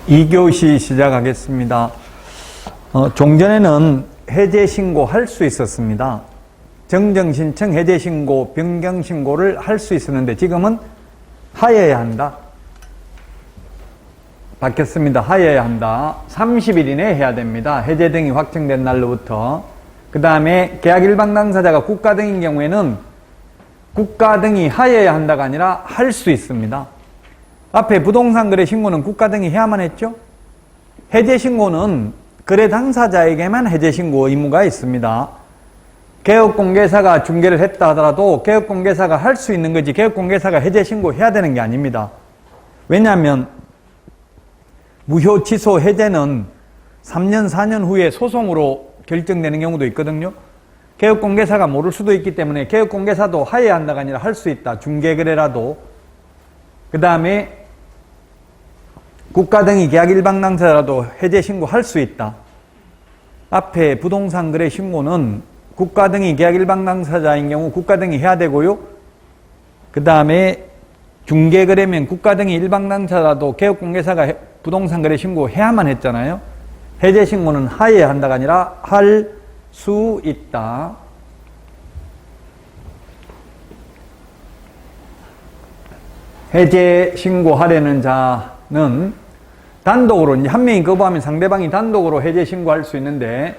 2교시 시작하겠습니다. 종전에는 해제 신고할 수 있었습니다. 정정신청, 해제 신고, 변경 신고를 할 수 있었는데 지금은 하여야 한다. 바뀌었습니다. 하여야 한다. 30일 이내에 해야 됩니다. 해제 등이 확정된 날로부터. 그 다음에 계약 일방 당사자가 국가 등인 경우에는 국가 등이 하여야 한다가 아니라 할 수 있습니다. 앞에 부동산 거래 신고는 국가 등이 해야만 했죠? 해제 신고는 거래 당사자에게만 해제 신고 의무가 있습니다. 개업공개사가 중개를 했다 하더라도 개업공개사가 할 수 있는 거지 개업공개사가 해제 신고해야 되는 게 아닙니다. 왜냐하면 무효 취소 해제는 3년, 4년 후에 소송으로 결정되는 경우도 있거든요. 개업공개사가 모를 수도 있기 때문에 개업공개사도 하여야 한다가 아니라 할 수 있다. 중개거래라도. 그 다음에 국가 등이 계약 일방 당사자라도 해제 신고할 수 있다. 앞에 부동산 거래 신고는 국가 등이 계약 일방 당사자인 경우 국가 등이 해야 되고요. 그 다음에 중개거래면 국가 등이 일방 당사자라도 개업공개사가 부동산 거래 신고해야만 했잖아요. 해제 신고는 하여야 한다가 아니라 할 수 있다. 해제 신고하려는 자는 단독으로, 이제 한 명이 거부하면 상대방이 단독으로 해제 신고할 수 있는데,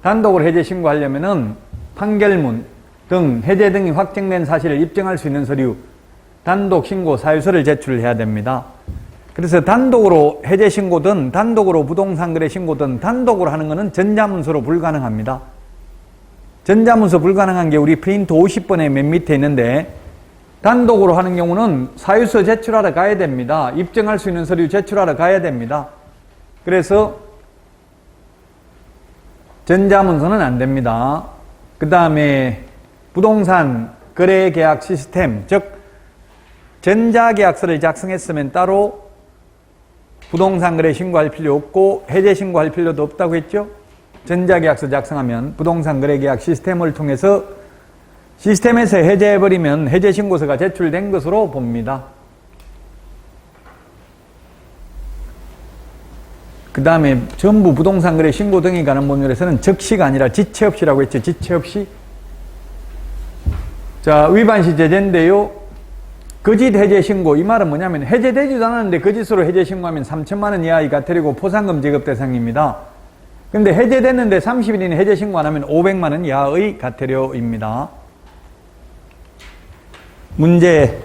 단독으로 해제 신고하려면은 판결문 등 해제 등이 확정된 사실을 입증할 수 있는 서류, 단독 신고 사유서를 제출해야 됩니다. 그래서 단독으로 해제 신고든 단독으로 부동산 거래 신고든 단독으로 하는 것은 전자문서로 불가능합니다. 전자문서 불가능한 게 우리 프린트 50번에 맨 밑에 있는데, 단독으로 하는 경우는 사유서 제출하러 가야 됩니다. 입증할 수 있는 서류 제출하러 가야 됩니다. 그래서 전자문서는 안 됩니다. 그 다음에 부동산 거래계약 시스템, 즉 전자계약서를 작성했으면 따로 부동산 거래 신고할 필요 없고 해제 신고할 필요도 없다고 했죠. 전자계약서 작성하면 부동산 거래계약 시스템을 통해서 시스템에서 해제해버리면 해제 신고서가 제출된 것으로 봅니다. 그 다음에 전부 부동산 거래 신고 등에 관한 법률에서는 즉시가 아니라 지체 없이라고 했죠. 지체 없이. 자, 위반시 제재인데요. 거짓 해제 신고, 이 말은 뭐냐면 해제되지도 않았는데 거짓으로 해제 신고하면 3천만 원 이하의 과태료고 포상금 지급 대상입니다. 근데 해제됐는데 30일 이내 해제 신고 안 하면 500만 원 이하의 과태료입니다. 문제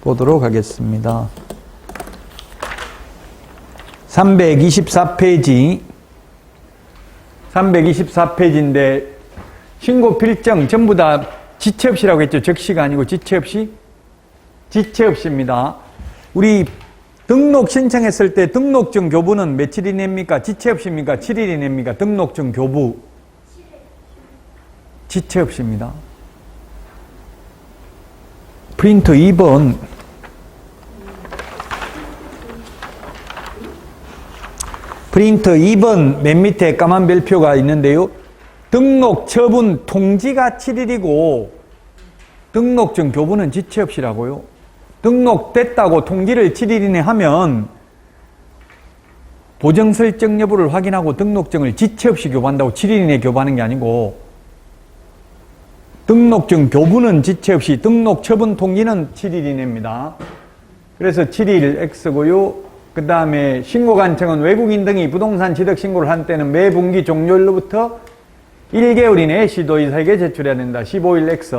보도록 하겠습니다. 324페이지 324페이지인데 신고 필정 전부 다 지체 없이라고 했죠. 즉시가 아니고 지체 없이? 지체 없이입니다. 우리 등록 신청했을 때 등록증 교부는 며칠 이내입니까? 지체 없이입니까? 7일 이내입니까? 등록증 교부 지체 없이입니다. 프린트 2번 프린트 2번 맨 밑에 까만 별표가 있는데요. 등록 처분 통지가 7일이고 등록증 교부는 지체 없이라고요. 등록됐다고 통지를 7일 이내 하면 보정 설정 여부를 확인하고 등록증을 지체 없이 교부한다고 7일 이내 교부하는 게 아니고 등록증 교부는 지체 없이 등록 처분 통지는 7일 이내입니다. 그래서 7일 X고요. 그 다음에 신고관청은 외국인 등이 부동산 취득 신고를 한 때는 매 분기 종료일로부터 1개월 이내에 시도이사에게 제출해야 된다. 15일 X.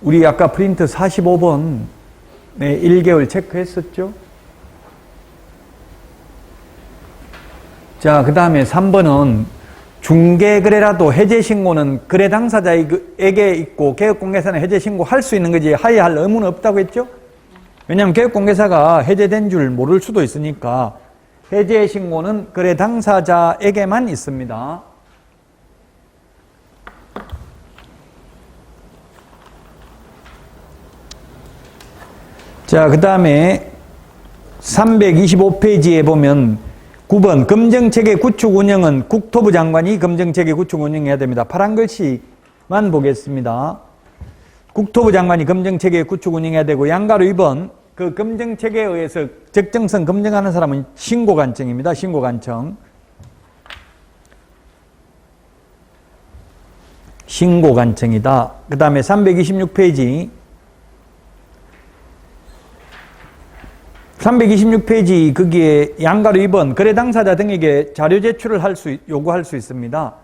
우리 아까 프린트 45번 1개월 체크했었죠? 자, 그 다음에 3번은 중개거래라도 해제신고는 거래 당사자에게 있고 개업공개사는 해제신고 할 수 있는 거지 하여할 의무는 없다고 했죠? 왜냐하면 개업공개사가 해제된 줄 모를 수도 있으니까 해제신고는 거래 당사자에게만 있습니다. 자, 그 다음에 325페이지에 보면 9번 검정체계 구축 운영은 국토부 장관이 검정체계 구축 운영해야 됩니다. 파란 글씨만 보겠습니다. 국토부 장관이 검정체계 구축 운영해야 되고 양가로 2번 그 검증체계에 의해서 적정성 검증하는 사람은 신고관청입니다. 신고관청. 신고관청이다. 그 다음에 326페이지. 326페이지 거기에 양가로 2번 거래 당사자 등에게 자료 제출을 요구할 수 있습니다.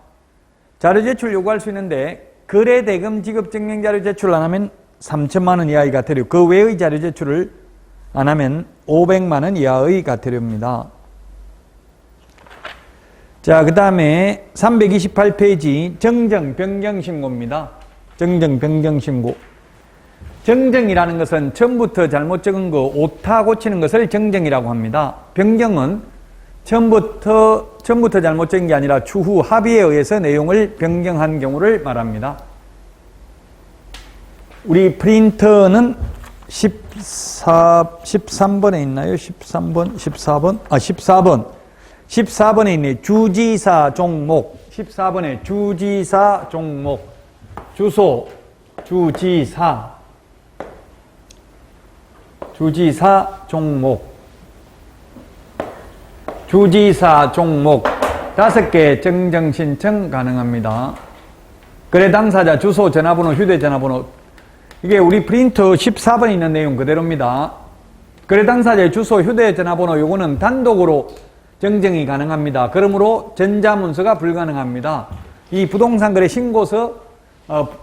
자료 제출 요구할 수 있는데 거래 대금 지급 증명 자료 제출 안 하면 3천만 원 이하의 과태료, 그 외의 자료 제출을 안 하면 500만 원 이하의 과태료입니다. 자, 그 다음에 328페이지 정정 변경 신고입니다. 정정 변경 신고. 정정이라는 것은 처음부터 잘못 적은 거 오타 고치는 것을 정정이라고 합니다. 변경은 처음부터 잘못 적은 게 아니라 추후 합의에 의해서 내용을 변경한 경우를 말합니다. 우리 프린터는 13번에 있나요? 13번, 14번? 14번. 14번에 있네. 주지사 종목. 14번에 주지사 종목. 주소, 주지사. 주지사 종목. 주지사 종목 5개 정정 신청 가능합니다. 거래 당사자 주소, 전화번호, 휴대전화번호. 이게 우리 프린터 14번에 있는 내용 그대로입니다. 거래 당사자의 주소, 휴대전화번호 요거는 단독으로 정정이 가능합니다. 그러므로 전자문서가 불가능합니다. 이 부동산 거래 신고서,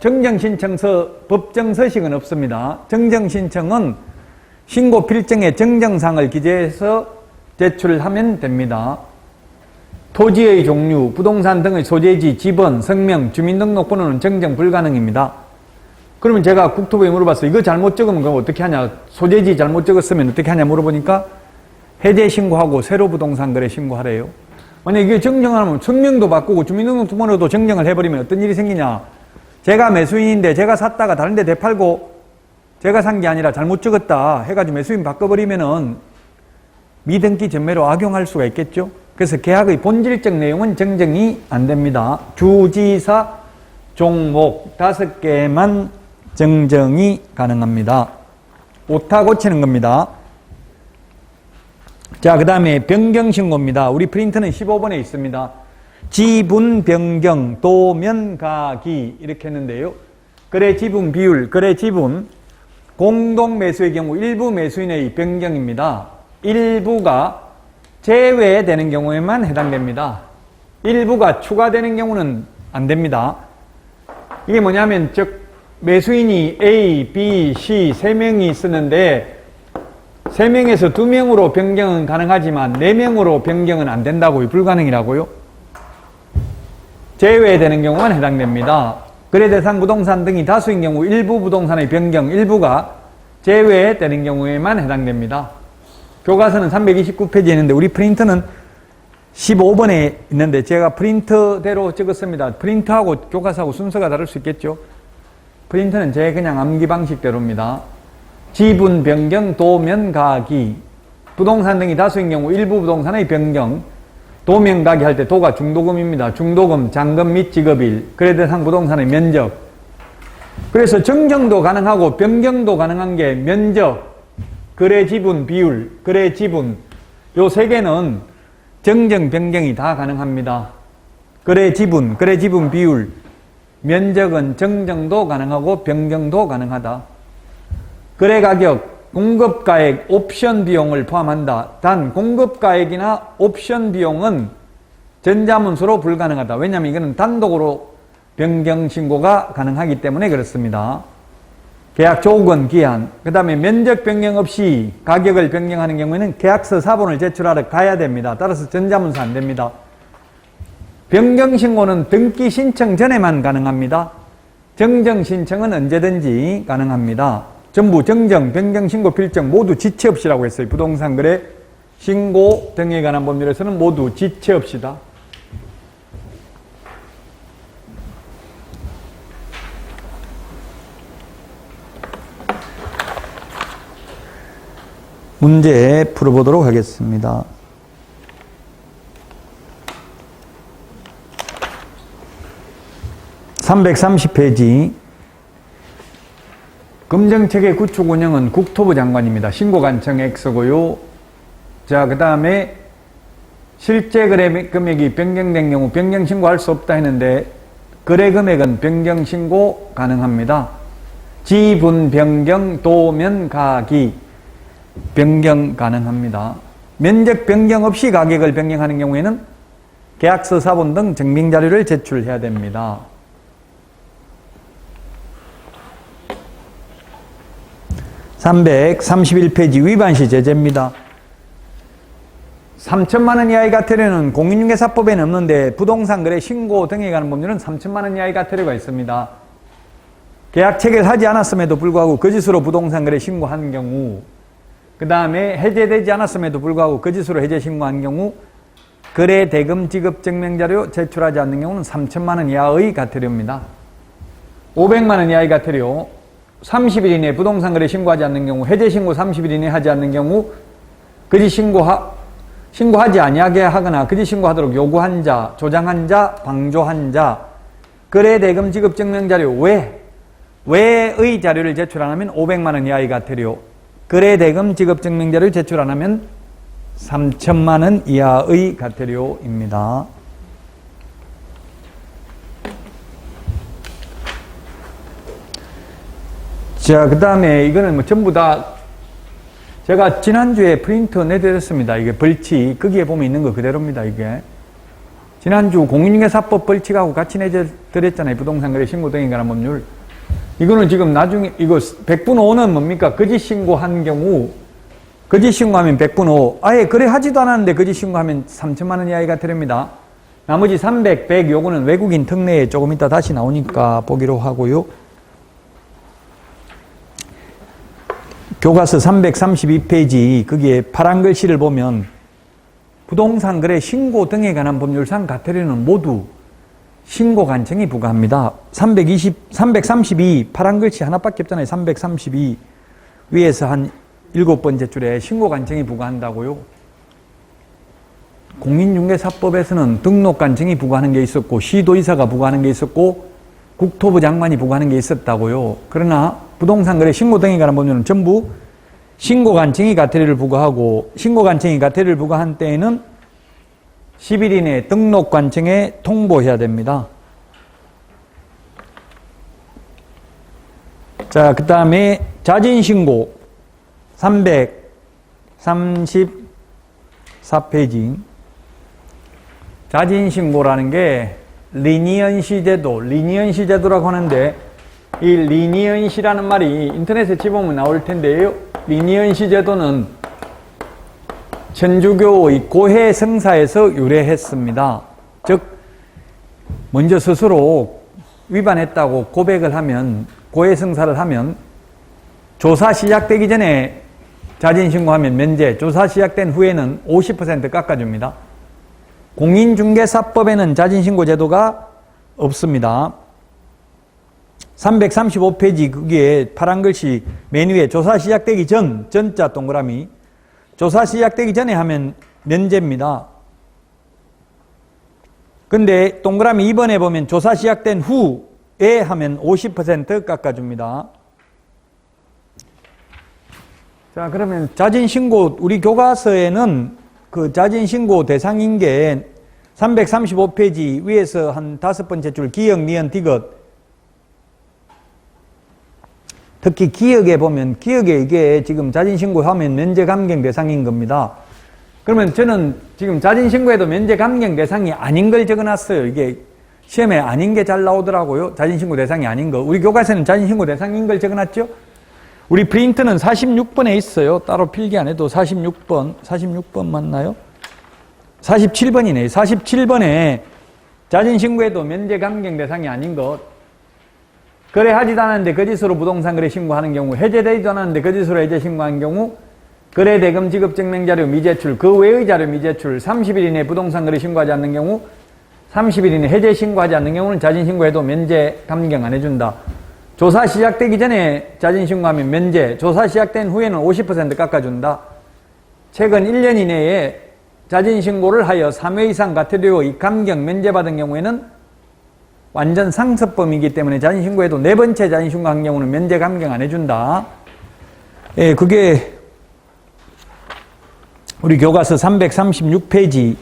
정정신청서, 법정서식은 없습니다. 정정신청은 신고 필정에 정정사항을 기재해서 제출하면 됩니다. 토지의 종류, 부동산 등의 소재지, 지번, 성명, 주민등록번호는 정정 불가능입니다. 그러면 제가 국토부에 물어봤어요. 이거 잘못 적으면 그럼 어떻게 하냐? 소재지 잘못 적었으면 어떻게 하냐 물어보니까 해제 신고하고 새로 부동산 거래 신고하래요. 만약에 이게 정정하면 성명도 바꾸고 주민등록번호도 정정을 해버리면 어떤 일이 생기냐? 제가 매수인인데 제가 샀다가 다른 데 되팔고 제가 산 게 아니라 잘못 적었다 해가지고 매수인 바꿔버리면은 미등기 전매로 악용할 수가 있겠죠. 그래서 계약의 본질적 내용은 정정이 안 됩니다. 주지사 종목 5개만 정정이 가능합니다. 오타 고치는 겁니다. 자, 그 다음에 변경신고입니다. 우리 프린터는 15번에 있습니다. 지분 변경, 도면 가기 이렇게 했는데요. 거래 지분 비율, 거래 지분 공동 매수의 경우 일부 매수인의 변경입니다. 일부가 제외되는 경우에만 해당됩니다. 일부가 추가되는 경우는 안 됩니다. 이게 뭐냐면 즉 매수인이 A, B, C 3명이 있었는데 3명에서 2명으로 변경은 가능하지만 4명으로 변경은 안 된다고요. 불가능이라고요. 제외되는 경우만 해당됩니다. 거래 대상 부동산 등이 다수인 경우 일부 부동산의 변경, 일부가 제외되는 경우에만 해당됩니다. 교과서는 329페이지에 있는데 우리 프린터는 15번에 있는데 제가 프린터대로 찍었습니다. 프린터하고 교과서하고 순서가 다를 수 있겠죠. 프린터는 제 그냥 암기 방식대로입니다. 지분 변경, 도면 가기. 부동산 등이 다수인 경우 일부 부동산의 변경. 도면 가기 할 때 도가 중도금입니다. 중도금, 잔금 및 지급일. 거래 대상 부동산의 면적. 그래서 정정도 가능하고 변경도 가능한 게 면적, 거래 지분 비율, 거래 지분. 요 3개는 정정, 변경이 다 가능합니다. 거래 지분 비율. 면적은 정정도 가능하고 변경도 가능하다. 거래 가격, 공급가액, 옵션 비용을 포함한다. 단 공급가액이나 옵션 비용은 전자문서로 불가능하다. 왜냐하면 이거는 단독으로 변경 신고가 가능하기 때문에 그렇습니다. 계약 조건, 기한, 그 다음에 면적 변경 없이 가격을 변경하는 경우에는 계약서 사본을 제출하러 가야 됩니다. 따라서 전자문서 안 됩니다. 변경 신고는 등기 신청 전에만 가능합니다. 정정 신청은 언제든지 가능합니다. 전부 정정, 변경 신고 필정 모두 지체 없이라고 했어요. 부동산 거래 신고 등에 관한 법률에서는 모두 지체 없이다. 문제 풀어보도록 하겠습니다. (330페이지) 금정체계 구축 운영은 국토부 장관입니다. 신고관청 X고요. 자, 그 다음에 실제 거래 금액이 변경된 경우 변경 신고할 수 없다 했는데 거래 금액은 변경 신고 가능합니다. 지분 변경, 도면 가기 변경 가능합니다. 면적 변경 없이 가격을 변경하는 경우에는 계약서, 사본 등 증빙 자료를 제출해야 됩니다. (331페이지) 위반시 제재입니다. 3천만 원 이하의 과태료는 공인중개사법에는 없는데 부동산 거래 신고 등에 관한 법률은 3천만 원 이하의 과태료가 있습니다. 계약 체결하지 않았음에도 불구하고 거짓으로 부동산 거래 신고한 경우, 그 다음에 해제되지 않았음에도 불구하고 거짓으로 해제 신고한 경우, 거래 대금 지급 증명자료 제출하지 않는 경우는 3천만 원 이하의 과태료입니다. 500만 원 이하의 과태료, 30일 이내에 부동산 거래 신고하지 않는 경우, 해제 신고 30일 이내에 하지 않는 경우, 거짓 신고하지 아니하게 하거나 거짓 신고하도록 요구한 자, 조장한 자, 방조한 자, 거래 대금 지급 증명자료 외의 자료를 제출 안 하면 500만 원 이하의 과태료, 거래 대금 지급 증명자료를 제출 안 하면 3천만 원 이하의 과태료입니다. 자, 그 다음에 이거는 뭐 전부 다 제가 지난주에 프린트 내드렸습니다. 이게 벌칙, 거기에 보면 있는 거 그대로입니다. 이게 지난주 공인중개사법 벌칙하고 같이 내드렸잖아요. 부동산 거래 신고 등에 관한 법률. 이거는 지금 나중에 이거 100분 5는 뭡니까? 거짓 신고한 경우, 거짓 신고하면 100분 5, 아예 거래하지도 않았는데 거짓 신고하면 3천만 원 이하의 과태료입니다. 나머지 300, 100 요거는 외국인 특례에 조금 이따 다시 나오니까 보기로 하고요. 교과서 332페이지 거기에 파란 글씨를 보면 부동산 거래 신고 등에 관한 법률상 과태료는 모두 신고 관청이 부과합니다. 332 파란 글씨 하나밖에 없잖아요. 332 위에서 한 7번째 줄에 신고 관청이 부과한다고요. 공인중개사법에서는 등록 관청이 부과하는 게 있었고 시도의사가 부과하는 게 있었고 국토부 장관이 부과하는 게 있었다고요. 그러나 부동산 거래 신고 등에 관한 법률은 전부 신고관청이 과태료를 부과하고, 신고관청이 과태료를 부과한 때에는 10일 이내에 등록관청에 통보해야 됩니다. 자, 그 다음에 자진신고 334페이지. 자진신고라는 게 리니언시 제도라고 하는데, 이 리니언시라는 말이 인터넷에 집어보면 나올 텐데요. 리니언시 제도는 천주교의 고해 성사에서 유래했습니다. 즉, 먼저 스스로 위반했다고 고백을 하면, 고해 성사를 하면, 조사 시작되기 전에 자진신고하면 면제, 조사 시작된 후에는 50% 깎아줍니다. 공인중개사법에는 자진신고 제도가 없습니다. 335페이지 거기에 파란 글씨 맨 위에 조사 시작되기 전자 동그라미, 조사 시작되기 전에 하면 면제입니다. 근데 동그라미 2번에 보면 조사 시작된 후에 하면 50% 깎아줍니다. 자, 그러면 자진신고, 우리 교과서에는 그 자진신고 대상인 게 335페이지 위에서 한 5번째 줄 기역, 니은, 디귿. 특히 기역에 보면, 기역에 이게 지금 자진신고하면 면제 감경 대상인 겁니다. 그러면 저는 지금 자진신고에도 면제 감경 대상이 아닌 걸 적어놨어요. 이게 시험에 아닌 게 잘 나오더라고요. 자진신고 대상이 아닌 거. 우리 교과서는 자진신고 대상인 걸 적어놨죠? 우리 프린트는 46번에 있어요. 따로 필기 안 해도 46번 맞나요? 47번이네요. 47번에 자진신고에도 면제 감경 대상이 아닌 것, 거래하지도 않았는데 거짓으로 부동산 거래 신고하는 경우, 해제되지도 않았는데 거짓으로 해제 신고한 경우, 거래 대금 지급 증명 자료 미제출, 그 외의 자료 미제출, 30일 이내 부동산 거래 신고하지 않는 경우, 30일 이내 해제 신고하지 않는 경우는 자진신고해도 면제 감경 안 해준다. 조사 시작되기 전에 자진신고하면 면제, 조사 시작된 후에는 50% 깎아준다. 최근 1년 이내에 자진신고를 하여 3회 이상 과태료의 감경 면제받은 경우에는 완전 상습범이기 때문에 자진신고해도 네 번째 자진신고한 경우는 면제 감경 안 해준다. 예, 그게 우리 교과서 336페이지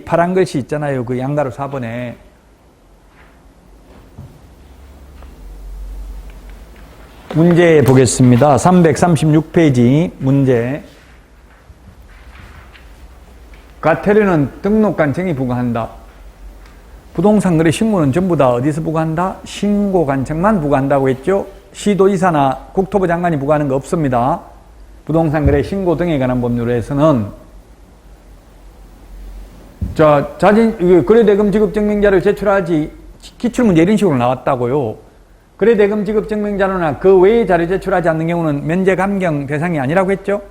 파란 글씨 있잖아요. 그 양가로 4번에. 문제 보겠습니다. 336페이지 문제. 과태료는 등록관청이 부과한다. 부동산 거래 신고는 전부 다 어디서 부과한다? 신고관청만 부과한다고 했죠? 시도지사나 국토부 장관이 부과하는 거 없습니다. 부동산 거래 신고 등에 관한 법률에서는 거래대금 지급증명자를 제출하지, 기출문제 이런 식으로 나왔다고요. 거래대금 지급증명자료나 그 외의 자료 제출하지 않는 경우는 면제 감경 대상이 아니라고 했죠?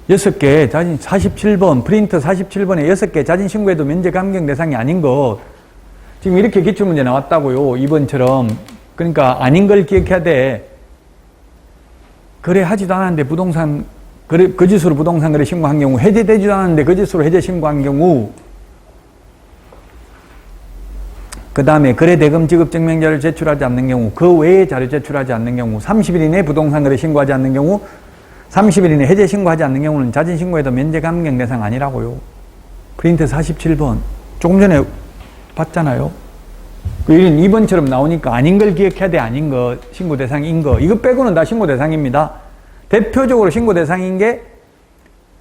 6개, 47번, 프린트 47번에 6개 자진신고해도 면제 감경 대상이 아닌 것. 지금 이렇게 기출문제 나왔다고요. 2번처럼. 그러니까 아닌 걸 기억해야 돼. 거래하지도 않았는데 거짓으로 부동산 거래 신고한 경우, 해제되지도 않았는데 거짓으로 해제 신고한 경우, 그 다음에 거래대금 지급증명자를 제출하지 않는 경우, 그 외에 자료 제출하지 않는 경우, 30일 이내 부동산 거래 신고하지 않는 경우, 30일 이내 해제 신고하지 않는 경우는 자진신고해도 면제 감경 대상 아니라고요. 프린트 47번. 조금 전에 봤잖아요. 이런 2번처럼 나오니까 아닌 걸 기억해야 돼. 아닌 거. 신고 대상인 거. 이거 빼고는 다 신고 대상입니다. 대표적으로 신고 대상인 게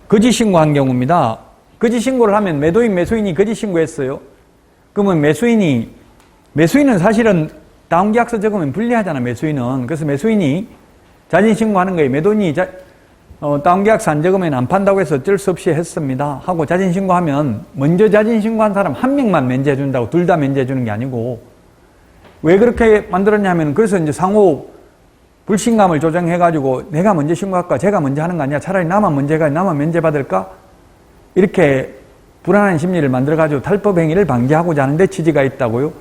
거짓 신고한 경우입니다. 거짓 신고를 하면 매도인, 매수인이 거짓 신고했어요. 그러면 매수인은 사실은 다운계약서 적으면 불리하잖아, 매수인은. 그래서 매수인이 자진 신고하는 거예요. 매도인이 다운계약서 안 적으면 안 판다고 해서 어쩔 수 없이 했습니다. 하고 자진 신고하면 먼저 자진 신고한 사람 한 명만 면제해 준다고, 둘 다 면제해 주는 게 아니고. 왜 그렇게 만들었냐면, 그래서 이제 상호 불신감을 조정해가지고 내가 먼저 신고할까, 제가 먼저 하는 거 아니야, 차라리 나만 먼저 해가지고 나만 면제받을까, 이렇게 불안한 심리를 만들어가지고 탈법 행위를 방지하고자 하는데 취지가 있다고요.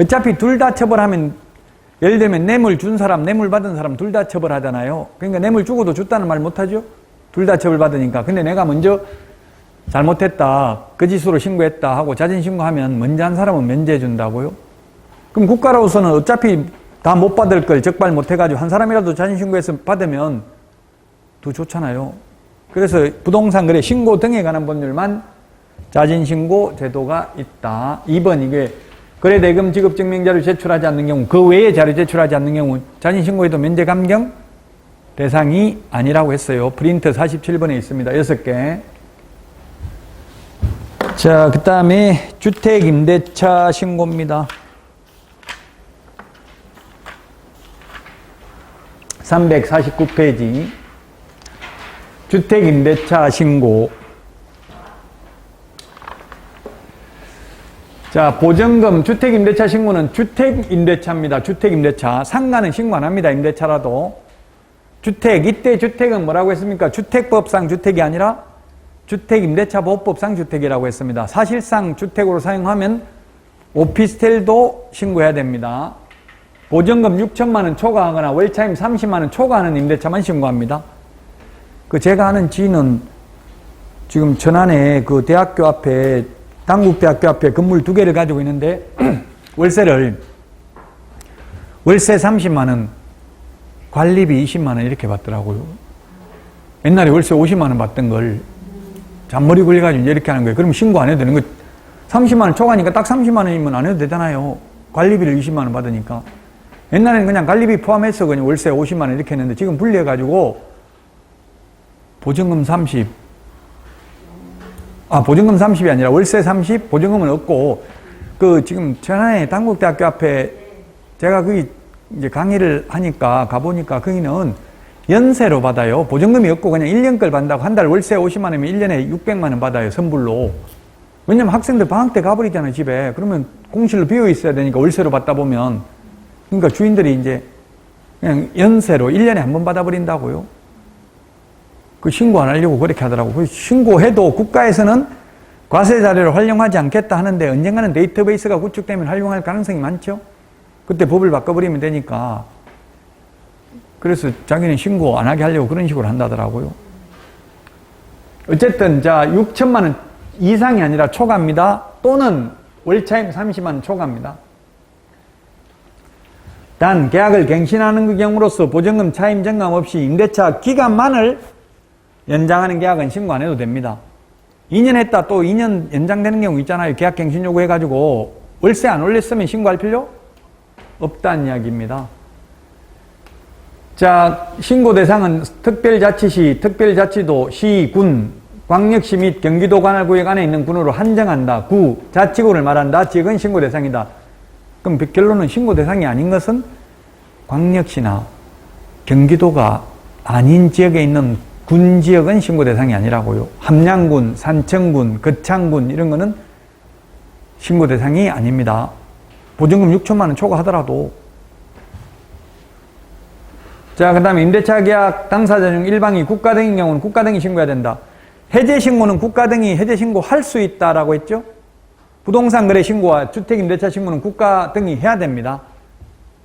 어차피 둘 다 처벌하면, 예를 들면 뇌물 준 사람, 뇌물 받은 사람 둘 다 처벌하잖아요. 그러니까 뇌물 주고도 줬다는 말 못하죠? 둘 다 처벌받으니까. 근데 내가 먼저 잘못했다, 거짓으로 신고했다 하고 자진 신고하면 먼저 한 사람은 면제해 준다고요. 그럼 국가로서는 어차피 다 못 받을 걸 적발 못 해가지고 한 사람이라도 자진 신고해서 받으면 더 좋잖아요. 그래서 부동산 거래 신고 등에 관한 법률만 자진 신고 제도가 있다. 2번 이게 거래대금 지급증명자를 제출하지 않는 경우, 그 외에 자료 제출하지 않는 경우 자진 신고해도 면제 감경 대상이 아니라고 했어요. 프린트 47번에 있습니다. 6개. 자, 그 다음에 주택임대차 신고입니다. 349페이지. 주택임대차 신고. 자, 보증금, 주택임대차 신고는 주택임대차입니다. 주택임대차. 상가는 신고 안 합니다. 임대차라도. 주택, 이때 주택은 뭐라고 했습니까? 주택법상 주택이 아니라 주택임대차 보호법상 주택이라고 했습니다. 사실상 주택으로 사용하면 오피스텔도 신고해야 됩니다. 보증금 6천만 원 초과하거나 월차임 30만 원 초과하는 임대차만 신고합니다. 제가 아는 지인은 지금 천안에 그 대학교 앞에, 당국대학교 앞에 건물 2개를 가지고 있는데 월세 30만 원, 관리비 20만 원 이렇게 받더라고요. 옛날에 월세 50만 원 받던 걸 잔머리 굴려가지고 이렇게 하는 거예요. 그러면 신고 안 해도 되는 거. 30만 원 초과니까 딱 30만 원이면 안 해도 되잖아요. 관리비를 20만 원 받으니까. 옛날에는 그냥 관리비 포함해서 그냥 월세 50만 원 이렇게 했는데 지금 분리해가지고 보증금 30, 보증금 30이 아니라 월세 30, 보증금은 없고, 지금 천안에 당국대학교 앞에 제가 거기 이제 강의를 하니까 가보니까 거기는 연세로 받아요. 보증금이 없고 그냥 1년 걸 받는다고. 한 달 월세 50만 원이면 1년에 600만 원 받아요. 선불로. 왜냐면 학생들 방학 때 가버리잖아요, 집에. 그러면 공실로 비어 있어야 되니까 월세로 받다 보면. 그러니까 주인들이 이제 그냥 연세로 1년에 한 번 받아버린다고요. 신고 안 하려고 그렇게 하더라고. 신고해도 국가에서는 과세 자료를 활용하지 않겠다 하는데 언젠가는 데이터베이스가 구축되면 활용할 가능성이 많죠. 그때 법을 바꿔버리면 되니까. 그래서 자기는 신고 안 하게 하려고 그런 식으로 한다더라고요. 어쨌든 자 6천만 원 이상이 아니라 초과입니다. 또는 월차임 30만 원 초과입니다. 단 계약을 갱신하는 그 경우로서 보증금 차임 정감 없이 임대차 기간만을 연장하는 계약은 신고 안 해도 됩니다. 2년 했다 또 2년 연장되는 경우 있잖아요. 계약 갱신 요구해가지고 월세 안 올렸으면 신고할 필요 없다는 이야기입니다. 자, 신고 대상은 특별자치시, 특별자치도, 시, 군, 광역시 및 경기도 관할구역 안에 있는 군으로 한정한다. 구, 자치구를 말한다. 지역은 신고 대상이다. 그럼 결론은 신고 대상이 아닌 것은 광역시나 경기도가 아닌 지역에 있는 군 지역은 신고 대상이 아니라고요. 함양군, 산청군, 거창군 이런 거는 신고 대상이 아닙니다. 보증금 6천만 원 초과하더라도. 자, 그 다음에 임대차 계약 당사자 중 일방이 국가 등인 경우는 국가 등이 신고해야 된다. 해제 신고는 국가 등이 해제 신고할 수 있다라고 했죠. 부동산 거래 신고와 주택 임대차 신고는 국가 등이 해야 됩니다.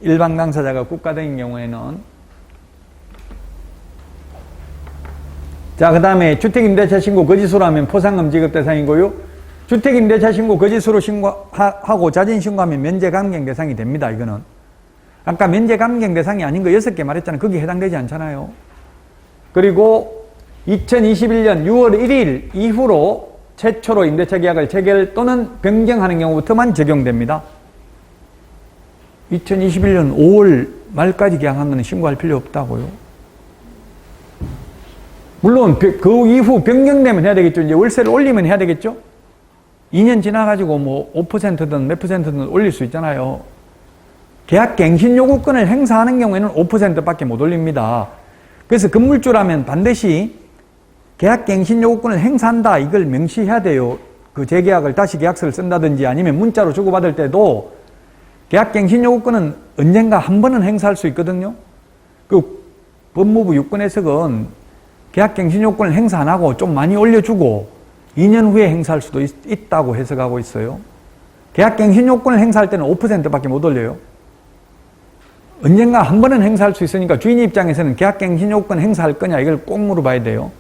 일방 당사자가 국가 등인 경우에는. 자, 그 다음에 주택 임대차 신고 거짓으로 하면 포상금 지급 대상이고요. 주택 임대차 신고 거짓으로 신고하고 자진 신고하면 면제 감경 대상이 됩니다. 이거는 아까 면제 감경 대상이 아닌 거 6개 말했잖아요. 거기에 해당되지 않잖아요. 그리고 2021년 6월 1일 이후로 최초로 임대차 계약을 체결 또는 변경하는 경우부터만 적용됩니다. 2021년 5월 말까지 계약한 거는 신고할 필요 없다고요. 물론 그 이후 변경되면 해야 되겠죠. 이제 월세를 올리면 해야 되겠죠. 2년 지나가지고 뭐 5%든 몇 %든 올릴 수 있잖아요. 계약 갱신 요구권을 행사하는 경우에는 5%밖에 못 올립니다. 그래서 건물주라면 반드시 계약 갱신 요구권을 행사한다 이걸 명시해야 돼요. 그 재계약을 다시 계약서를 쓴다든지 아니면 문자로 주고받을 때도 계약 갱신 요구권은 언젠가 한 번은 행사할 수 있거든요. 그 법무부 유권해석은 계약 갱신 요구권을 행사 안 하고 좀 많이 올려주고 2년 후에 행사할 수도 있다고 해석하고 있어요. 계약 갱신 요건을 행사할 때는 5%밖에 못 올려요. 언젠가 한 번은 행사할 수 있으니까 주인 입장에서는 계약 갱신 요건 행사할 거냐 이걸 꼭 물어봐야 돼요.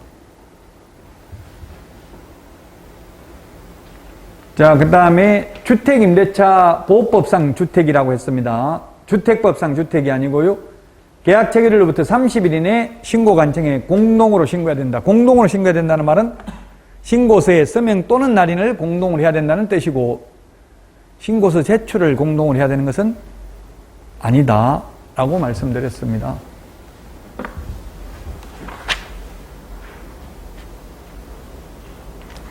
자, 그 다음에 주택임대차 보호법상 주택이라고 했습니다. 주택법상 주택이 아니고요. 계약 체결일로부터 30일 이내 신고 관청에 공동으로 신고해야 된다. 공동으로 신고해야 된다는 말은 신고서에 서명 또는 날인을 공동으로 해야 된다는 뜻이고 신고서 제출을 공동으로 해야 되는 것은 아니다 라고 말씀드렸습니다.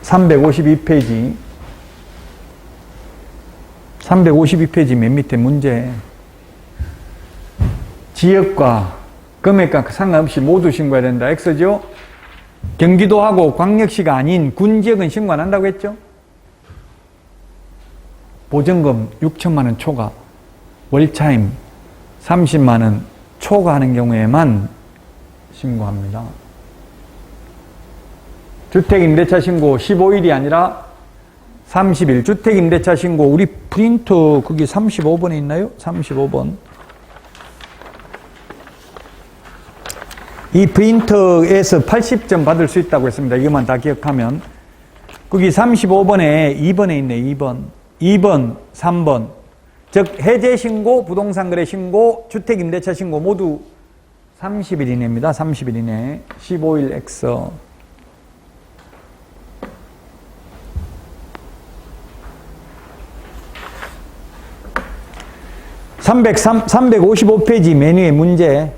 (352페이지) 352페이지 맨 밑에 문제. 지역과 금액과 상관없이 모두 신고해야 된다. X죠? 경기도하고 광역시가 아닌 군지역은 신고 안 한다고 했죠? 보증금 6천만 원 초과, 월차임 30만 원 초과하는 경우에만 신고합니다. 주택임대차 신고 15일이 아니라 30일. 주택임대차 신고 우리 프린터 거기 35번에 있나요? 35번. 이 프린터에서 80점 받을 수 있다고 했습니다. 이것만 다 기억하면. 거기 35번에 2번에 있네. 2번, 3번. 즉 해제신고, 부동산거래신고, 주택임대차신고 모두 30일 이내입니다. 30일 이내. 15일 X. 355페이지 메뉴의 문제.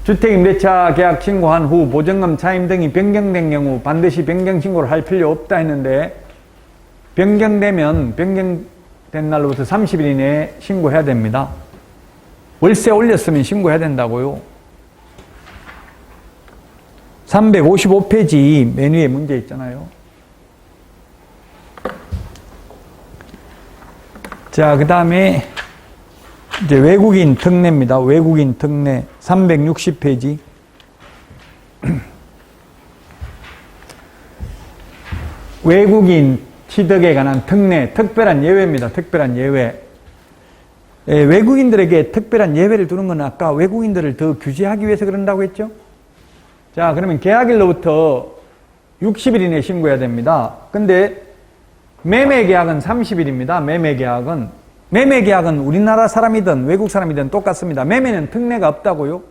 주택임대차 계약 신고한 후 보증금 차임 등이 변경된 경우 반드시 변경신고를 할 필요 없다 했는데 변경된 날로부터 30일 이내에 신고해야 됩니다. 월세 올렸으면 신고해야 된다고요. 355페이지 메뉴에 문제 있잖아요. 자, 그 다음에 이제 외국인 특례입니다. 외국인 특례 360페이지. 외국인 취득에 관한 특례, 특별한 예외입니다. 특별한 예외. 외국인들에게 특별한 예외를 두는 건 아까 외국인들을 더 규제하기 위해서 그런다고 했죠? 자, 그러면 계약일로부터 60일 이내에 신고해야 됩니다. 근데 매매계약은 30일입니다. 매매계약은 우리나라 사람이든 외국 사람이든 똑같습니다. 매매는 특례가 없다고요.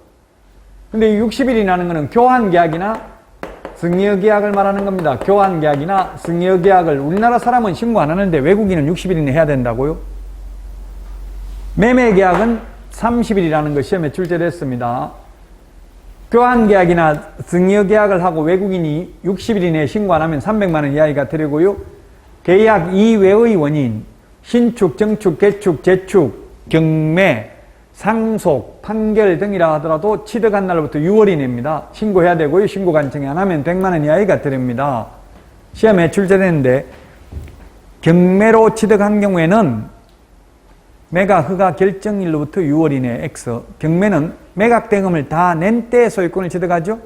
근데 60일이라는 것은 교환계약이나 승여계약을 말하는 겁니다. 교환계약이나 승여계약을 우리나라 사람은 신고 안 하는데 외국인은 60일 이내 해야 된다고요. 매매계약은 30일이라는 것 시험에 출제됐습니다. 교환계약이나 승여계약을 하고 외국인이 60일 이내에 신고 안 하면 300만 원 이하가 되고요. 계약 이외의 원인, 신축, 정축, 개축, 재축, 경매, 상속, 판결 등이라 하더라도 취득한 날로부터 6월 이내입니다. 신고해야 되고요. 신고 간청이 안 하면 100만 원 이하가 됩니다. 시험에 출제되는데 경매로 취득한 경우에는 매각 허가 결정일로부터 6월 이내 X. 경매는 매각 대금을 다 낸 때 소유권을 취득하죠.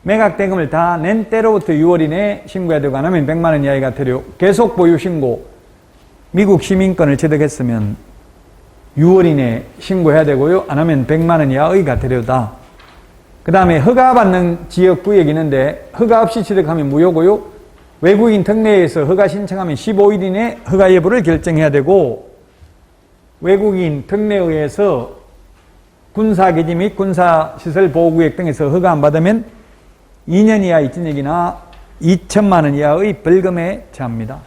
매각 대금을 다 낸 때로부터 6월 이내에 신고해야 되고 안 하면 100만 원 이하가 되려. 계속 보유 신고. 미국 시민권을 취득했으면 6월 이내에 신고해야 되고요. 안 하면 100만 원 이하의가 되려다. 그 다음에 허가받는 지역 구역이 있는데 허가 없이 취득하면 무효고요. 외국인 특례에서 허가 신청하면 15일 이내에 허가 여부를 결정해야 되고 외국인 특례의에서 군사기지 및 군사시설 보호구역 등에서 허가 안 받으면 2년 이하 입진역이나 2천만 원 이하의 벌금에 처합니다.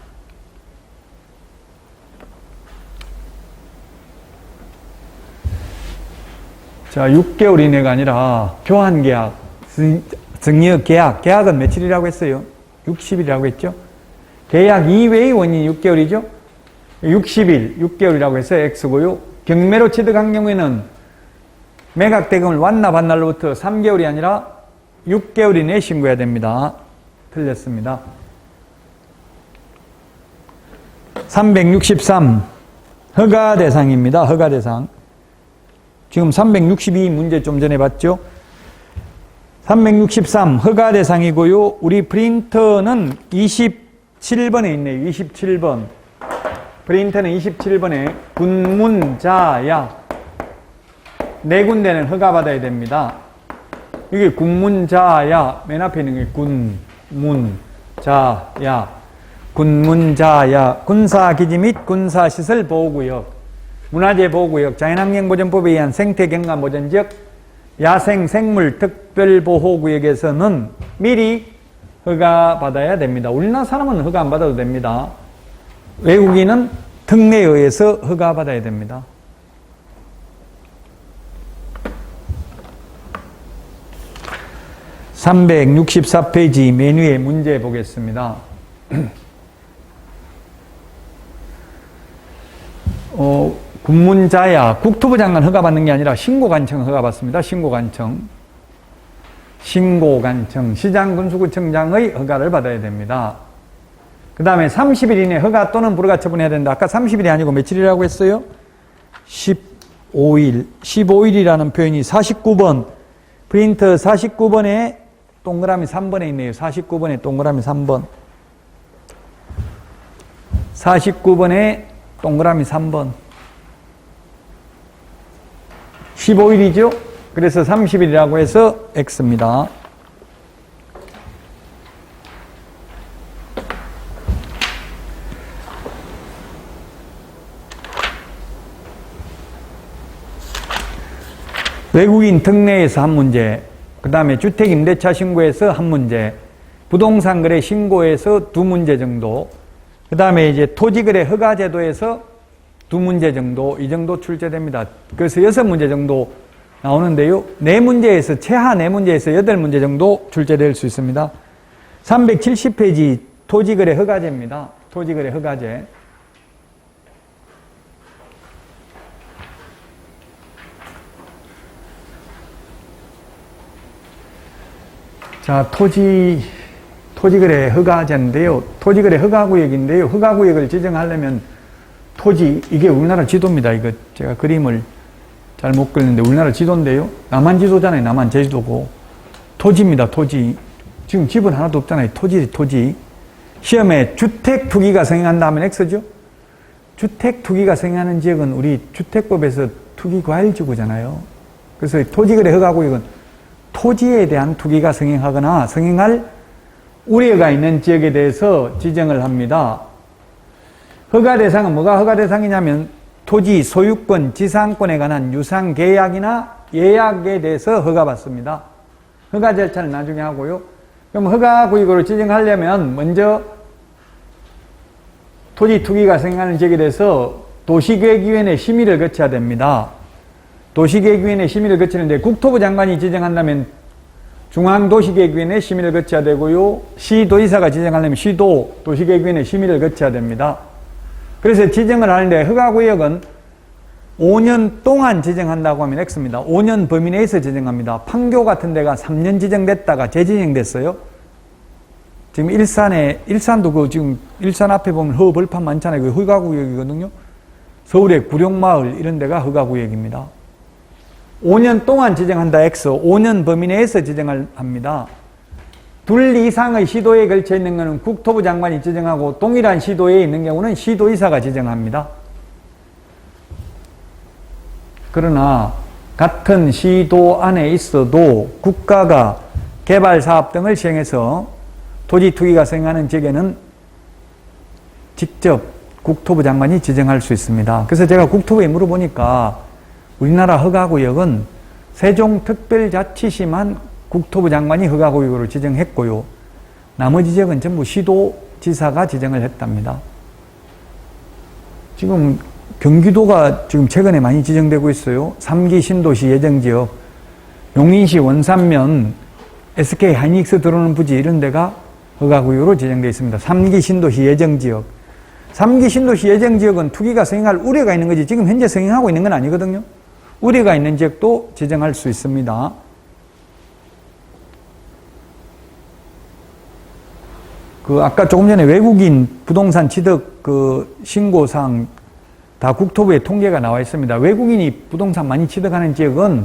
자, 6개월 이내가 아니라 교환계약, 승여계약, 계약은 며칠이라고 했어요? 60일이라고 했죠? 계약 이외의 원인이 6개월이죠? 60일, 6개월이라고 해서 X고요. 경매로 취득한 경우에는 매각 대금을 완납한 날로부터 3개월이 아니라 6개월 이내에 신고해야 됩니다. 틀렸습니다. 363 허가 대상입니다. 허가 대상. 지금 362 문제 좀 전에 봤죠? 363 허가 대상이고요. 우리 프린터는 27번에 있네요. 27번. 프린터는 27번에 군문자야. 네 군데는 허가받아야 됩니다. 이게 군문자야. 맨 앞에 있는 게 군문자야. 군문자야. 군사기지 및 군사시설 보호구역, 문화재 보호구역, 자연환경보전법에 의한 생태경관 보전지역, 야생 생물 특별보호구역에서는 미리 허가받아야 됩니다. 우리나라 사람은 허가 안 받아도 됩니다. 외국인은 특례에 의해서 허가받아야 됩니다. (364페이지) 메뉴의 문제 보겠습니다. 군문자야, 국토부 장관 허가받는 게 아니라 신고관청 허가받습니다. 신고관청, 시장군수구청장의 허가를 받아야 됩니다. 그 다음에 30일 이내 허가 또는 불허가 처분해야 된다. 아까 30일이 아니고 며칠이라고 했어요? 15일. 15일이라는 표현이 49번. 프린터 49번에 동그라미 3번에 있네요. 49번에 동그라미 3번. 49번에 동그라미 3번. 15일이죠? 그래서 30일이라고 해서 X입니다. 외국인 특례에서 한 문제, 그 다음에 주택임대차 신고에서 한 문제, 부동산 거래 신고에서 두 문제 정도, 그 다음에 이제 토지거래 허가제도에서 두 문제 정도, 이 정도 출제됩니다. 그래서 6문제 정도 나오는데요. 4문제에서, 최하 4문제에서 8문제 정도 출제될 수 있습니다. 370페이지 토지거래 허가제입니다. 토지거래 허가제. 자, 토지거래 허가제인데요. 토지거래 허가구역인데요. 허가구역을 지정하려면 토지, 이게 우리나라 지도입니다. 이거 제가 그림을 잘 못 그리는데 우리나라 지도인데요. 남한 지도잖아요. 남한 제주도고. 토지입니다. 토지. 지금 집은 하나도 없잖아요. 토지. 시험에 주택 투기가 성행한다 하면 X죠. 주택 투기가 성행하는 지역은 우리 주택법에서 투기과일지구잖아요. 그래서 토지거래 허가구역은 토지에 대한 투기가 성행하거나 성행할 우려가 있는 지역에 대해서 지정을 합니다. 허가 대상은 뭐가 허가 대상이냐면 토지 소유권, 지상권에 관한 유상 계약이나 예약에 대해서 허가받습니다. 허가 절차는 나중에 하고요. 그럼 허가 구역으로 지정하려면 먼저 토지 투기가 성행하는 지역에 대해서 도시계획위원회 심의를 거쳐야 됩니다. 도시계획위원회 심의를 거치는데 국토부 장관이 지정한다면 중앙도시계획위원회 심의를 거쳐야 되고요. 시도의사가 지정하려면 시도 도시계획위원회 심의를 거쳐야 됩니다. 그래서 지정을 하는데 허가구역은 5년 동안 지정한다고 하면 X입니다. 5년 범위 내에서 지정합니다. 판교 같은 데가 3년 지정됐다가 재지정됐어요. 지금 일산도 지금 일산 앞에 보면 허벌판 많잖아요. 그 허가구역이거든요. 서울의 구룡마을 이런 데가 허가구역입니다. 5년 동안 지정한다 X, 5년 범위 내에서 지정을 합니다. 둘 이상의 시도에 걸쳐 있는 것은 국토부 장관이 지정하고 동일한 시도에 있는 경우는 시도의사가 지정합니다. 그러나 같은 시도 안에 있어도 국가가 개발사업 등을 시행해서 토지 투기가 성행하는 지역에는 직접 국토부 장관이 지정할 수 있습니다. 그래서 제가 국토부에 물어보니까 우리나라 허가구역은 세종특별자치시만 국토부 장관이 허가구역으로 지정했고요. 나머지 지역은 전부 시도지사가 지정을 했답니다. 지금 경기도가 지금 최근에 많이 지정되고 있어요. 3기 신도시 예정지역, 용인시 원산면, SK 하이닉스 들어오는 부지 이런 데가 허가구역으로 지정되어 있습니다. 3기 신도시 예정지역. 3기 신도시 예정지역은 투기가 성행할 우려가 있는 거지 지금 현재 성행하고 있는 건 아니거든요. 우려가 있는 지역도 지정할 수 있습니다. 아까 조금 전에 외국인 부동산 취득 신고사항 다 국토부에 통계가 나와 있습니다. 외국인이 부동산 많이 취득하는 지역은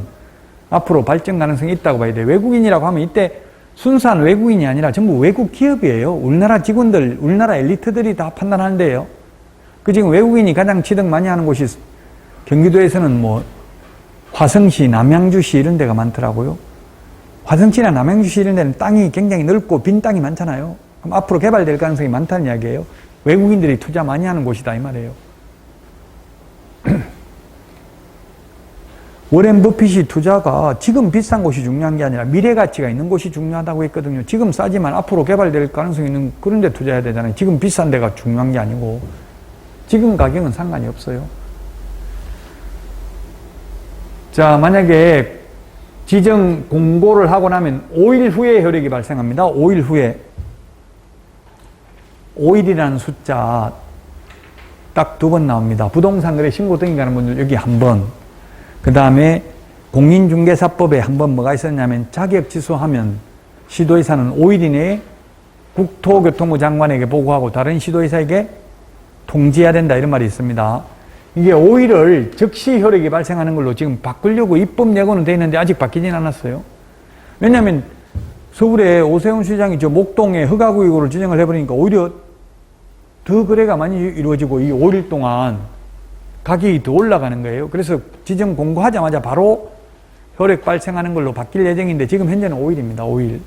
앞으로 발전 가능성이 있다고 봐야 돼요. 외국인이라고 하면 이때 순수한 외국인이 아니라 전부 외국 기업이에요. 우리나라 직원들, 우리나라 엘리트들이 다 판단하는데요. 지금 외국인이 가장 취득 많이 하는 곳이 경기도에서는 화성시, 남양주시 이런 데가 많더라고요. 화성시나 남양주시 이런 데는 땅이 굉장히 넓고 빈 땅이 많잖아요. 그럼 앞으로 개발될 가능성이 많다는 이야기예요. 외국인들이 투자 많이 하는 곳이다 이 말이에요. 워렌 버핏이 투자가 지금 비싼 곳이 중요한 게 아니라 미래 가치가 있는 곳이 중요하다고 했거든요. 지금 싸지만 앞으로 개발될 가능성이 있는 그런 데 투자해야 되잖아요. 지금 비싼 데가 중요한 게 아니고 지금 가격은 상관이 없어요. 자, 만약에 지정 공고를 하고 나면 5일 후에 효력이 발생합니다. 5일 후에 5일이라는 숫자 딱 2번 나옵니다. 부동산 거래 신고 등기하는 분들 여기 한 번, 그 다음에 공인중개사법에 한 번 뭐가 있었냐면 자격 취소하면 시도의사는 5일 이내에 국토교통부 장관에게 보고하고 다른 시도의사에게 통지해야 된다 이런 말이 있습니다. 이게 5일을 즉시 효력이 발생하는 걸로 지금 바꾸려고 입법 예고는 되어 있는데 아직 바뀌진 않았어요. 왜냐하면 서울의 오세훈 시장이 저 목동에 허가구역으로 지정을 해버리니까 오히려 더 거래가 많이 이루어지고 이 5일 동안 가격이 더 올라가는 거예요. 그래서 지정 공고하자마자 바로 효력 발생하는 걸로 바뀔 예정인데 지금 현재는 5일입니다. 5일.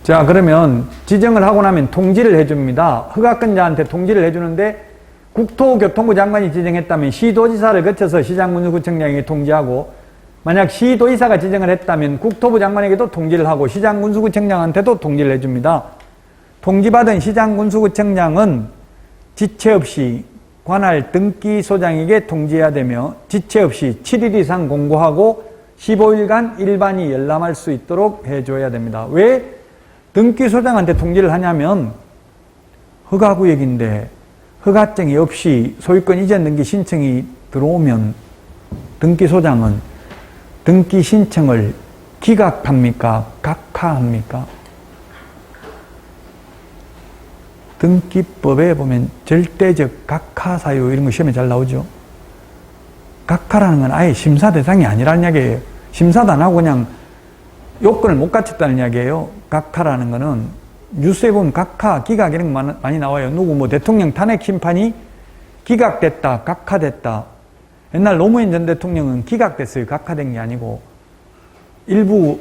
자, 그러면 지정을 하고 나면 통지를 해줍니다. 허가권자한테 통지를 해주는데 국토교통부 장관이 지정했다면 시도지사를 거쳐서 시장군수구청장에게 통지하고 만약 시도의사가 지정을 했다면 국토부 장관에게도 통지를 하고 시장군수구청장한테도 통지를 해줍니다. 통지받은 시장군수구청장은 지체 없이 관할 등기소장에게 통지해야 되며 지체 없이 7일 이상 공고하고 15일간 일반이 열람할 수 있도록 해줘야 됩니다. 왜 등기소장한테 통지를 하냐면 허가구역인데 허가증이 없이 소유권 이전 등기 신청이 들어오면 등기소장은 등기 신청을 기각합니까? 각하합니까? 등기법에 보면 절대적 각하 사유 이런 거 시험에 잘 나오죠. 각하라는 건 아예 심사 대상이 아니라는 이야기예요. 심사도 안 하고 그냥 요건을 못 갖췄다는 이야기예요. 각하라는 거는 뉴스에 보면 각하, 기각 이런 거 많이 나와요. 누구 대통령 탄핵 심판이 기각됐다, 각하됐다. 옛날 노무현 전 대통령은 기각됐어요. 각하된 게 아니고. 일부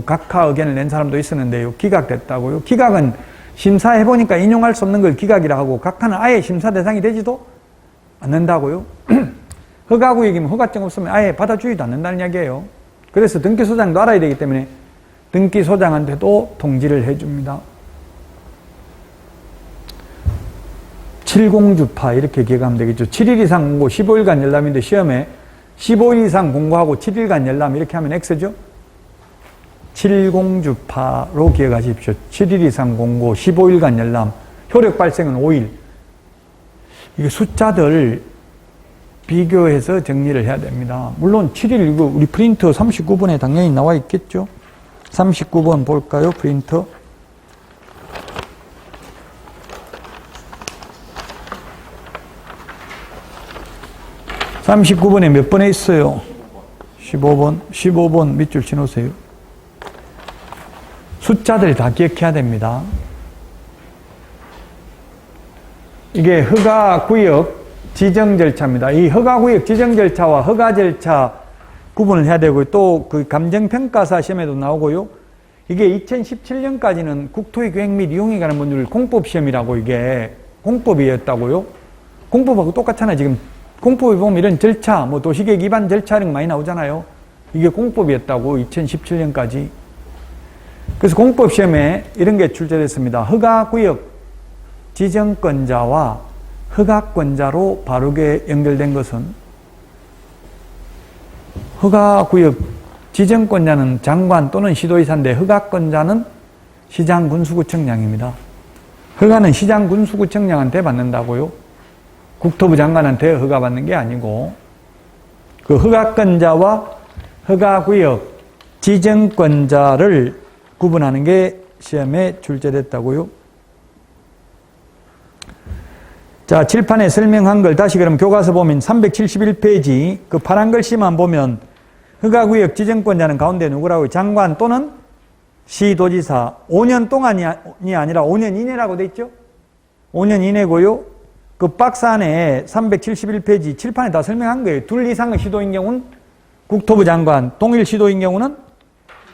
각하 의견을 낸 사람도 있었는데요. 기각됐다고요. 기각은 심사해보니까 인용할 수 없는 걸 기각이라 하고, 각하는 아예 심사 대상이 되지도 않는다고요. 허가구역이면 허가증 없으면 아예 받아주지도 않는다는 이야기예요. 그래서 등기소장도 알아야 되기 때문에 등기소장한테도 통지를 해줍니다. 70주파 이렇게 기억하면 되겠죠. 7일 이상 공고 15일간 열람인데 시험에 15일 이상 공고하고 7일간 열람 이렇게 하면 X죠. 70주파로 기억하십시오. 7일 이상 공고 15일간 열람, 효력 발생은 5일. 이게 숫자들 비교해서 정리를 해야 됩니다. 물론 7일 이거 우리 프린터 39번에 당연히 나와 있겠죠. 39번 볼까요? 프린터. (39번에) 몇 번에 있어요? 15번 밑줄 쳐놓으세요. 숫자들 다 기억해야 됩니다. 이게 허가구역 지정 절차입니다. 이 허가구역 지정 절차와 허가 절차 구분을 해야 되고요. 또 그 감정평가사 시험에도 나오고요. 이게 2017년까지는 국토의 계획 및 이용에 관한 문제를 공법시험이라고 이게 공법이었다고요. 공법하고 똑같잖아요. 지금 공법에 보면 이런 절차, 도시계획 위반 절차 이런 거 많이 나오잖아요. 이게 공법이었다고 2017년까지. 그래서 공법시험에 이런 게 출제됐습니다. 허가구역 지정권자와 허가권자로 바르게 연결된 것은 허가구역 지정권자는 장관 또는 시도의사인데 허가권자는 시장군수구청장입니다. 허가는 시장군수구청장한테 받는다고요. 국토부 장관한테 허가받는 게 아니고 그 허가권자와 허가구역 지정권자를 구분하는 게 시험에 출제됐다고요. 자, 칠판에 설명한 걸 다시 그럼 교과서 보면 371페이지 그 파란 글씨만 보면 허가구역 지정권자는 가운데 누구라고요? 장관 또는 시도지사. 5년 동안이 아니라 5년 이내라고 돼 있죠? 5년 이내고요. 그 박스 안에 371페이지 칠판에 다 설명한 거예요. 둘 이상의 시도인 경우는 국토부 장관, 동일 시도인 경우는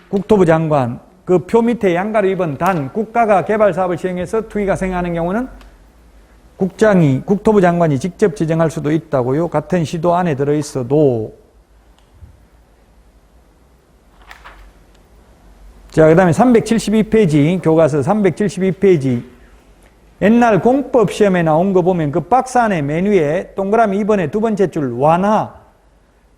국토부 장관. 그 표 밑에 양가로 입은 단, 국가가 개발 사업을 시행해서 투기가 생겨나는 경우는 국토부 장관이 직접 지정할 수도 있다고요. 같은 시도 안에 들어있어도. 자, 그 다음에 372페이지, 교과서 372페이지. 옛날 공법 시험에 나온 거 보면 그 박스 안에 맨 위에 동그라미 2번에 두 번째 줄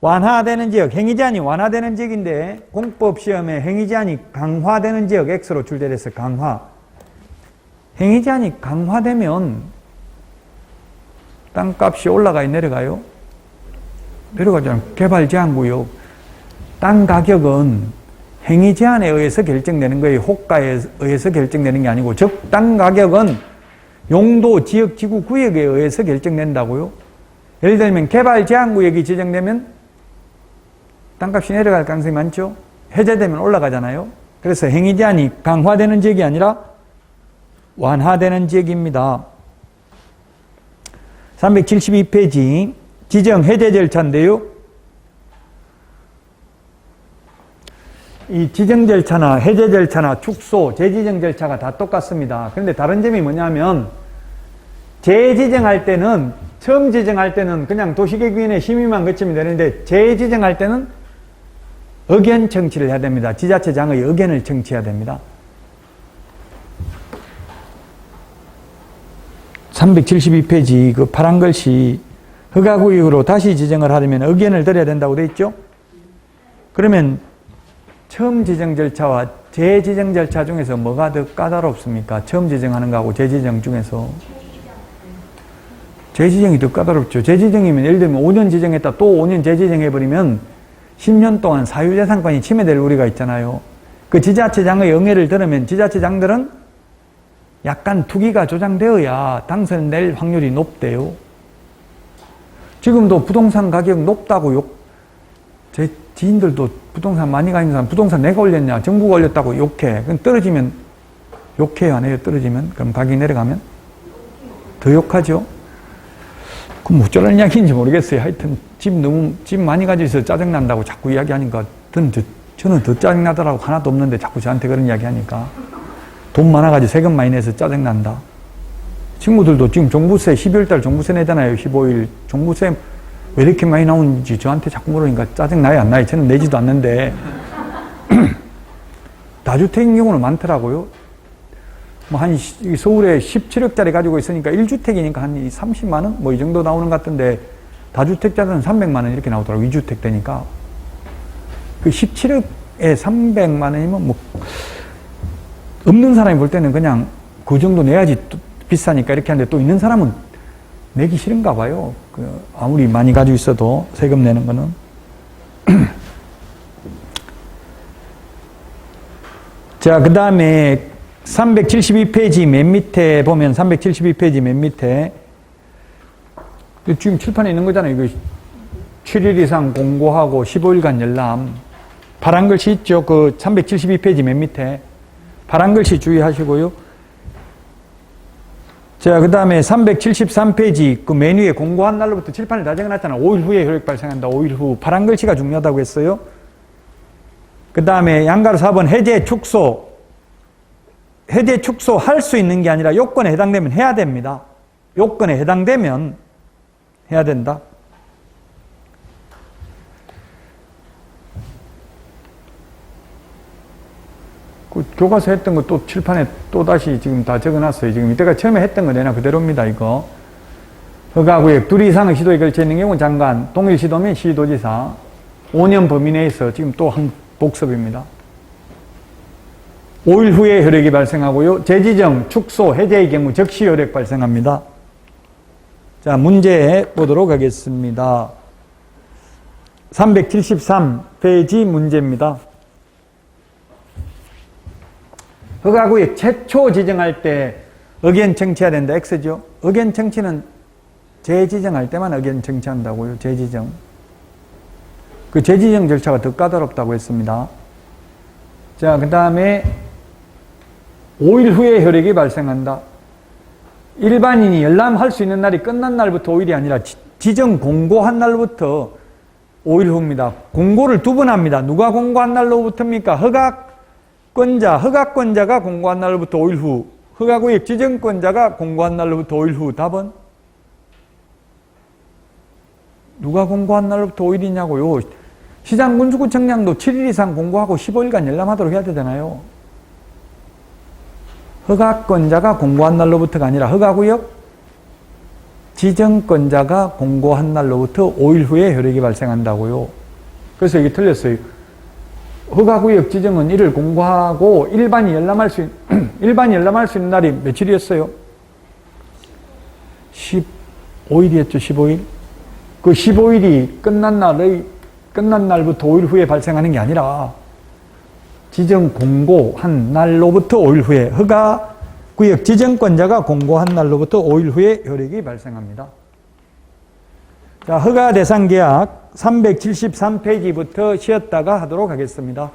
완화되는 지역, 행위제한이 완화되는 지역인데 공법 시험에 행위제한이 강화되는 지역 X로 출제됐어요. 강화. 행위제한이 강화되면 땅값이 올라가요, 내려가요? 내려가잖아요. 개발제한구역. 땅 가격은 행위제한에 의해서 결정되는 거예요. 호가에 의해서 결정되는 게 아니고, 즉 땅 가격은 용도, 지역, 지구, 구역에 의해서 결정된다고요. 예를 들면 개발제한구역이 지정되면 땅값이 내려갈 가능성이 많죠. 해제되면 올라가잖아요. 그래서 행위제한이 강화되는 지역이 아니라 완화되는 지역입니다. 372페이지 지정 해제 절차인데요. 이 지정 절차나 해제 절차나 축소, 재지정 절차가 다 똑같습니다. 그런데 다른 점이 뭐냐면 재지정할 때는 처음 지정할 때는 그냥 도시계획위원회 심의만 거치면 되는데 재지정할 때는 의견 청취를 해야 됩니다. 지자체장의 의견을 청취해야 됩니다. 372페이지 그 파란 글씨 허가구역으로 다시 지정을 하려면 의견을 드려야 된다고 돼 있죠? 그러면 처음 지정 절차와 재지정 절차 중에서 뭐가 더 까다롭습니까? 처음 지정하는 거하고 재지정 중에서 재지정이 더 까다롭죠. 재지정이면 예를 들면 5년 지정했다 또 5년 재지정해버리면 10년 동안 사유재산권이 침해될 우려가 있잖아요. 그 지자체장의 영예를 들으면 지자체장들은 약간 투기가 조장되어야 당선될 확률이 높대요. 지금도 부동산 가격 높다고 제 지인들도 부동산 많이 가는 사람 부동산 내가 올렸냐 정부가 올렸다고 욕해. 그럼 떨어지면 욕해요 안 해요? 떨어지면? 그럼 가격이 내려가면? 더 욕하죠. 그럼 어쩌라는 이야기인지 모르겠어요. 하여튼 집 많이 가지고 있어서 짜증난다고 자꾸 이야기하니까 저는 더 짜증나더라고. 하나도 없는데 자꾸 저한테 그런 이야기하니까. 돈 많아가지고 세금 많이 내서 짜증난다. 친구들도 지금 종부세 12월달 종부세 내잖아요. 15일 종부세 왜 이렇게 많이 나오는지 저한테 자꾸 물으니까 짜증나요 안 나요? 저는 내지도 않는데 다주택인 경우는 많더라고요. 뭐 한 서울에 17억짜리 가지고 있으니까 1주택이니까 한 30만 원? 뭐 이 정도 나오는 것 같은데 다주택자들은 300만 원 이렇게 나오더라고요. 2주택 되니까. 그 17억에 300만 원이면 뭐 없는 사람이 볼 때는 그냥 그 정도 내야지 비싸니까 이렇게 하는데 또 있는 사람은 내기 싫은가 봐요. 아무리 많이 가지고 있어도 세금 내는 거는. 자, 그 다음에 372페이지 맨 밑에 보면 372페이지 맨 밑에 지금 칠판에 있는 거잖아요. 이거 7일 이상 공고하고 15일간 열람. 파란 글씨 있죠? 그 372페이지 맨 밑에. 파란 글씨 주의하시고요. 자, 그 다음에 373페이지 그 맨 위에 공고한 날로부터 칠판을 다 적어놨잖아. 5일 후에 효력 발생한다. 5일 후. 파란 글씨가 중요하다고 했어요. 그 다음에 양가로 4번 해제 축소. 해제 축소 할 수 있는 게 아니라 요건에 해당되면 해야 됩니다. 요건에 해당되면 해야 된다. 그 교과서 했던 거 또 칠판에 또 다시 지금 다 적어놨어요. 지금 이때가 처음에 했던 거 내나 그대로입니다. 이거 허가구역 2 이상의 시도에 걸쳐 있는 경우 장관, 동일 시도면 시도지사 5년 범위 내에서 지금 또 한 복습입니다. 5일 후에 효력이 발생하고요. 재지정, 축소, 해제의 경우 즉시 효력 발생합니다. 자, 문제 보도록 하겠습니다. 373페이지 문제입니다. 허가구역 최초 지정할 때 의견 청취해야 된다. X죠. 의견 청취는 재지정할 때만 의견 청취한다고요. 재지정. 그 재지정 절차가 더 까다롭다고 했습니다. 자, 그 다음에 5일 후에 효력이 발생한다. 일반인이 열람할 수 있는 날이 끝난 날부터 5일이 아니라 지정 공고한 날부터 5일 후입니다. 공고를 2번 합니다. 누가 공고한 날로부터입니까? 허가권자가 공고한 날로부터 5일 후. 허가구역 지정권자가 공고한 날로부터 5일 후. 답은? 누가 공고한 날로부터 5일이냐고요. 시장군수구청장도 7일 이상 공고하고 15일간 열람하도록 해야 되잖아요. 허가권자가 공고한 날로부터가 아니라 허가구역 지정권자가 공고한 날로부터 5일 후에 효력이 발생한다고요. 그래서 이게 틀렸어요. 허가구역 지정은 이를 공고하고 일반이 열람할 수 있는 날이 며칠이었어요? 15일이었죠. 15일. 그 15일이 끝난 날부터 5일 후에 발생하는 게 아니라 지정 공고한 날로부터 5일 후에 허가구역 지정권자가 공고한 날로부터 5일 후에 효력이 발생합니다. 자, 허가 대상 계약 373페이지부터 쉬었다가 하도록 하겠습니다.